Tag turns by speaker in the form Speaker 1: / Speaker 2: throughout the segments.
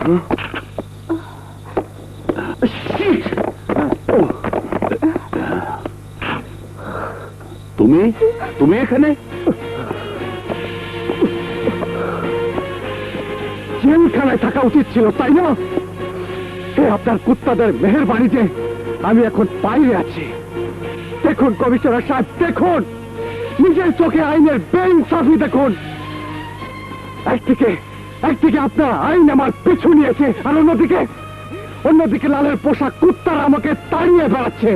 Speaker 1: তুমি তুমি এখানে? জেলখানায় থাকা উচিত ছিল, তাই না? আপনার কুত্তাদের মেহেরবাড়িতে আমি এখন বাইরে আছি। দেখুন কমিশনার সাহেব, দেখুন নিজের চোখে আইনের বেইনসাফি দেখুন। একদিকে আপনার আইন আমার পিছু নিয়েছে, আর অন্যদিকে লালের পোশাক কুত্তারা আমাকে তাড়িয়ে বেড়াচ্ছে।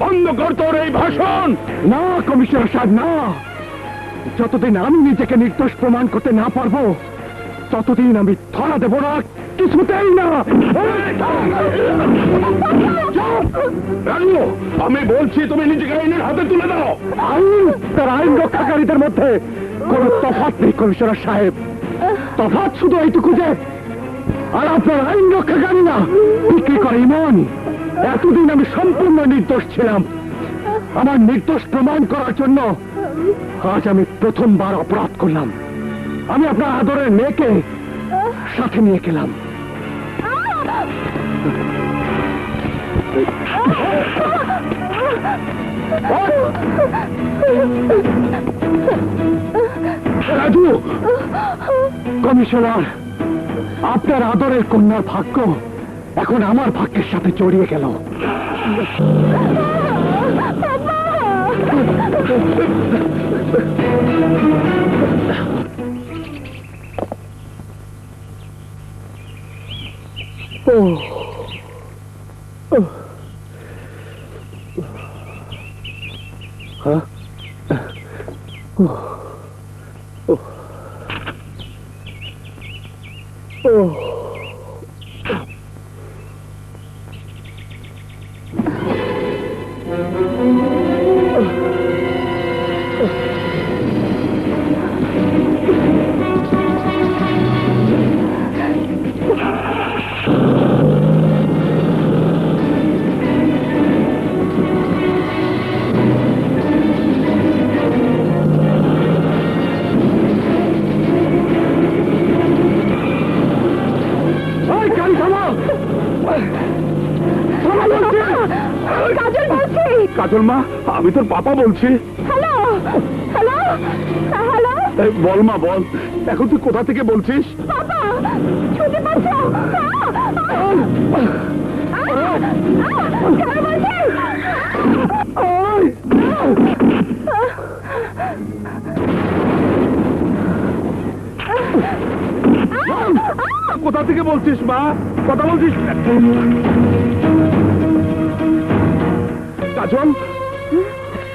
Speaker 1: বন্ধ কর তোর এই ভাষণ। না কমিশনার সাহেব, না। যতদিন আমি নিজেকে নির্দোষ প্রমাণ করতে না পারবো ততদিন আমি ধরা দেব না, কিছুতেই না। আমি বলছি তুমি নিজেকে আইনের হাতে তুলে দাও। আইন রক্ষাকারীদের মধ্যে কোন তফাৎ নেই কমিশনার সাহেব। তফাৎ শুধু এইটুকু যে আর আপনার আইন রক্ষাকারী না, বিক্রি করে ইমন। এতদিন আমি সম্পূর্ণ নির্দোষ ছিলাম। আমার নির্দোষ প্রমাণ করার জন্য আজ আমি প্রথমবার অপরাধ করলাম। আমি আপনার আদরের মেয়েকে সাথে নিয়ে গেলাম। রাজু, কমিশনার, আপনার আদরের কন্যার ভাগ্য এখন আমার ভাগ্যের সাথে জড়িয়ে গেল। কাজল মা, আমি তোর পাপা বলছি।
Speaker 2: হ্যালো হ্যালো হ্যালো,
Speaker 1: বল মা বল, এখন তুই কোথা থেকে বলছিস?
Speaker 2: পাপা শুনতে পাচ্ছ?
Speaker 1: কোথা থেকে বলছিস মা? কথা বলছিস? কাজল,